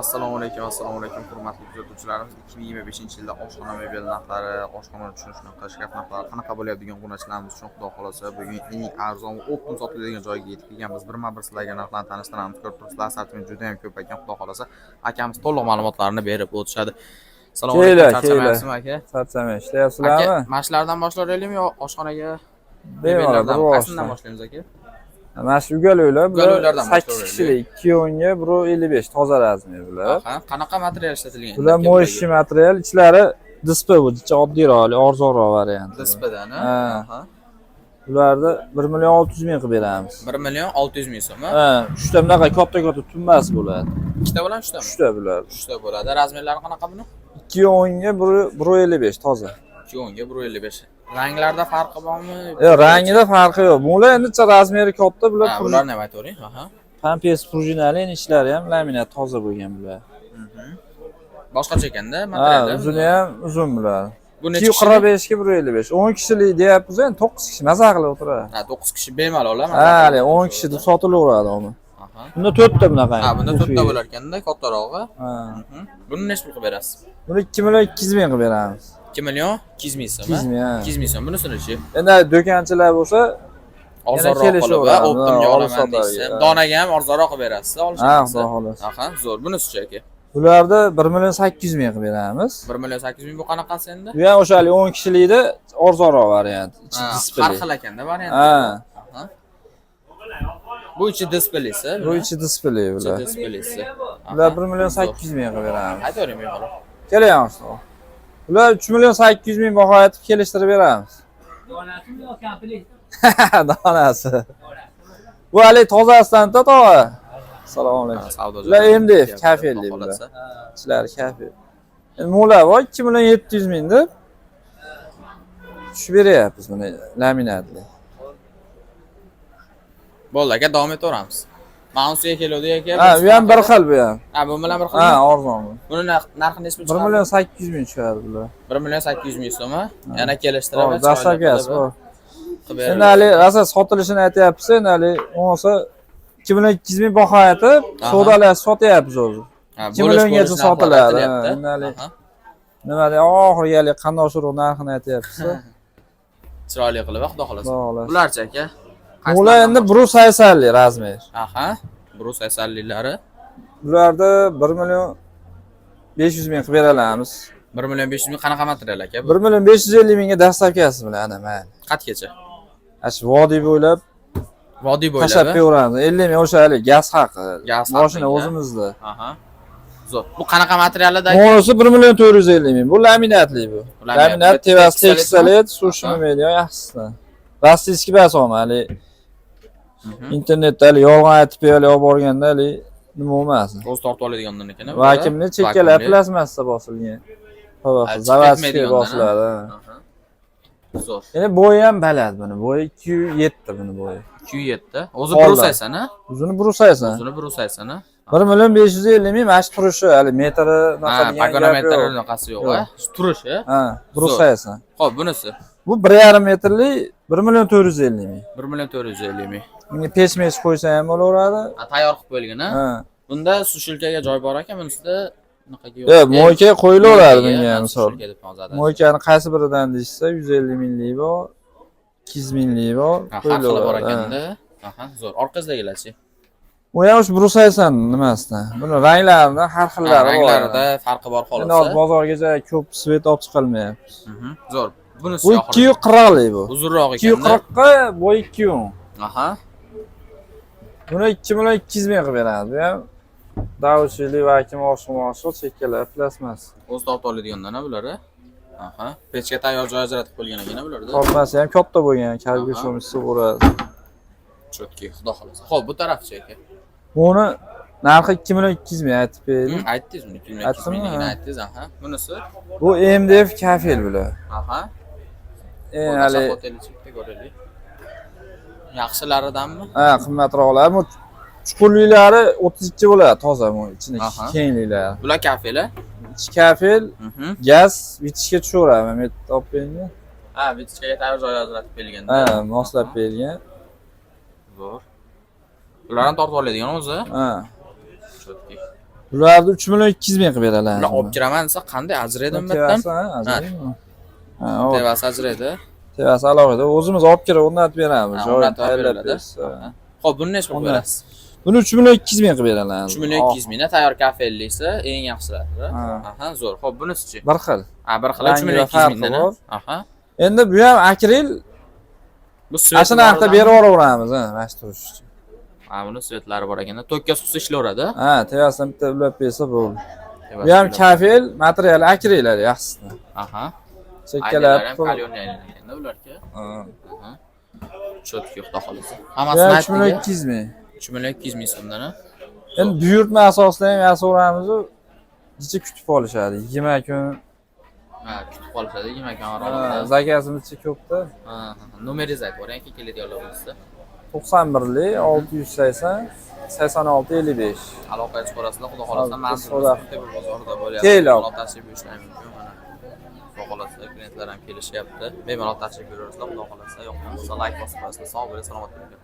Assalomu alaykum, hurmatli kuzatuvchilarimiz. 2025-yilda oshxona mebel narxlari, oshxona uchun shunaqa shkaf narxlari qanaqa bo'ladigan o'rnachilarimiz uchun xudo xolasa bugun eng arzon va optim sotiladigan joyga yetib kelganmiz. Birma-bir sizlarga narxlarni tanishtiramiz. Ko'rib turibsizlar, assortiment juda ham ko'p ekan, xudo xolasa akamiz to'liq ma'lumotlarni berib o'tishadi. Assalomu alaykum, charchamayapsizmi aka? Charchamay, ishlayapsizlarmi? Mashlardan boshlaylikmi yo oshxonaga Bemalol qaysidan boshlaymiz aka? Mana shu ugaliklar, Ugaliklardan 8 kishilik, 2 o'nga 1.55 toza razmer bular. Qanaqa material ishlatilgan? Bular mo'yshi material, ichlari displey bu, ichi oddiyroq, arzonroq variant. Displaydan, ha. Bularni 1.600.000 qilib beramiz. 1.600.000 so'mmi? Ha, 3 ta bunaqa katta-katta tunmas bo'ladi. Ikkita bilan 3 ta? 3 ta bular. 3 ta bo'ladi. Razmerlari qanaqa buni? 2 o'nga 1.55 toza. 2 o'nga 1.55. Ranglarda farqi bormi? Yo'q, rangida farqi yo'q. Bular endi razmeri katta, bular bularni ham aytavering. Pampers prujinali, ichlari ham laminat toza bo'lgan bular. Boshqacha ekanda materiallar. Uzuni ham uzun bular. Bu necha 245 ga 155. 10 kishilik deyapmiz, endi 9 kishi maza qilib o'tiradi. Ha, 9 kishi bemalol ham. Ha, 10 kishi deb sotilaveradi uni. Bunda 4 ta bunaqa. Ha, bunda 4 ta bo'lar ekanda, kattarog'i. Ha. Buni necha pul qilib berasiz? Buni 2.200.000 qilib beramiz. 2.200.000 so'mmi? 200.000. Bunisini-chi? Endi do'konchilar bo'lsa, arzonroq qilib, optimga olaman deysiz. Donaga ham arzonroq qilib berasiz, olishingiz. Ha, xolos. Aha, zo'r. Bunisi-chi aka? Bularni 1.800.000 qilib beramiz. 1.800.000 bu qanaqasi endi? Bu ham o'shalik 10 kishilikda arzonroq variant. Ichi displey. Har xil ekanda variant. Ha. Bu ichi displeysi. Bu ichi displey bular. Displeysi. Bular 1.800.000 qilib beramiz. Aytavering bemalol. Kelyapmiz. Bular 3.800.000 baho aytib kelishtirib beramiz. Donasimi yo komplet? Donasi. Bu hali tozasidan-da tog'a. Assalomu alaykum. Bular MDF kafelli bular. Ishlari kafel. Endi mo'lar bor 2.700.000 deb tushib beryapmiz buni laminatli. Bo'ldi aka, davom etaveramiz. Ma'nusiga keladi aka. Ha, bu ham bir xil bu ham. Ha, bu bilan bir xil. Ha, arzon. Buni narxi necha chiqadi? 1.800.000 tushadi bular. 1.800.000 so'mmi? Yana kelishtirib, dastlabkasi bor. Qilib Endi hali rosa sotilishini aytyapsiz, endi hali bo'lmasa 2.200.000 baho aytib, savdolar sotyapmiz o'zi. 2 milliongacha sotiladi. Endi hali nima deydi, oxirgi qanday o'shiroq narxini aytyapsiz. Chiroyli qilib, xudo xolasa. Bularchi aka? Bular endi 1.80 razmer. Aha, 1.80lari. Bularni 1.500.000 qilib beramiz. 1.500.000 qanaqa material aka? 1.550.000 ga dastlabkasi bilan ana mayli. Qatgacha? Ash vodiy bo'ylab tashlab qo'yamiz. 50.000 o'sha hali gaz haqi. Mashina o'zimizda. Aha. Zo'r. Bu qanaqa materialida? Bunisi 1.450.000. Bu laminatli bu. Laminat tevas tekstolet, sushi media yaxshisi. Rossiyskiy bas hali. Internetda yolg'on aytib olib borganda hali nima bo'lmasin. O'z tortib oladigandan ekan. Vakimni chekkalar plastmassa bosilgan. Zavodskiy bosiladi. Zo'r. Endi bo'yi ham baland buni. Bo'yi 207 buni bo'yi. 207. O'zi 1.80 a? Uzuni 1.80. O'zini 1.80 a? 1.550.000 mash turishi, hali metri naqa degan. Ha, pagonometr naqasi yo'q, a? Turishi? Ha, 1.80. Xo'p, bunisi? Bu 1.5 metrli 1.450.000. 1.450.000. Bunga pech qo'ysa ham bo'laveradi. Ha, tayyor qilib qo'yilgan, a? Ha. Bunda sushilkaga joy bor ekan, bunisida bunaqaga yo'q. Yo'q, mo'yka qo'yilaveradi bunga misol. Mo'ykani qaysi biridan deysa, 150.000lik bor, 200.000lik bor, qo'yilaveradi. Bor ekanda. Aha, zo'r. Orqasidagilar-chi? Bu ham 1.80 nimasidan. Buni ranglarida har xillari bor. Ranglarida farqi bor xolos. Endi bozorgacha ko'p svet olib chiqilmayapti. Zo'r. Bunisi bu 240lik bu. Uzunroq ekan. 240 ga bo'y 210. Aha. Buni 2.200.000 qilib beradi. Bu ham davchilik va kim oshmoqchi chekkalar plastmas. O'z tortib oladigandan bular-a? Aha. Pechga tayyor joy ajratib qo'ygan ekan bularda. Tortmasi ham katta bo'lgan, kalbi sho'misi bo'ladi. Chotki, xudo xolasa. Xo'p, bu tarafchi aka. Buni narxi 2.200.000 aytib berdim. Aytdingiz buni 2.200.000 aytdingiz, aha. Bunisi? Bu MDF kafel bular. Aha. Hali hotel chekda ko'raylik. Yaxshilaridanmi? Ha, qimmatroqlar. Bu chuqurliklari 32 bo'ladi, toza bu ichini kengliklari. Bular kafeli? Ichi kafel, gaz, vitishga tushaveradi. Men olib berdim. Ha, vitishga tayyor joy ajratib berilganda. Ha, moslab berilgan. Zo'r. Ularni tortib oladigan o'zi? Ha. Chotki. Bularni 3 million 200 ming qilib beradilar. Ular olib kiraman desa qanday ajraydi bundan? Ha, Tevasi ajraydi. tevasi alohida. O'zimiz olib kirib o'rnatib beramiz. O'rnatib beriladi. Xo'p, buni necha pul berasiz? Buni 3 million 200 ming qilib beradilar. 3 million 200 ming tayyor kafelisi eng yaxshilari. Aha, zo'r. Xo'p, bunisi-chi? Bir xil. Ha, bir xil 3 million 200 mingdan. Aha. Endi bu ham akril. Bu Ana narxda berib yuboraveramiz, ha, mana shu turish uchun. Ha, buni svetlari bor ekan. Tokka suqsa ishlayveradi. Ha, tevasidan bitta ulab bersa bo'ldi. Bu ham kafel, material akril yaxshisi. Aha. Chekkalar ham kalyon yaylanganda ularga. Aha. Cho'tki xudo xolasa. Hammasini Hammasini aytdik. 3 million 200 ming. 3 million 200 ming so'mdan. Endi buyurtma asosida ham yasaveramiz-ku. Jicha kutib olishadi. 20 kun. Ha, kutib qolishadi 20 kun oralig'ida. Zakazimizcha ko'pda. Ha, nomeringizni aytib boring, keladiganlar bo'lsa. 91lik 680 86 55. Aloqaga chiqarasizlar, xudo xolasa manzil bozorida bo'lyapti. Kelinglar. Tashrif buyurishlar mumkin mana. Xudo xolasa klientlar ham kelishyapti. Bemalol tashrif buyurasizlar, xudo xolasa. Yo'qmi, like bosib qo'yasizlar. Sog' bo'ling, salomat bo'ling.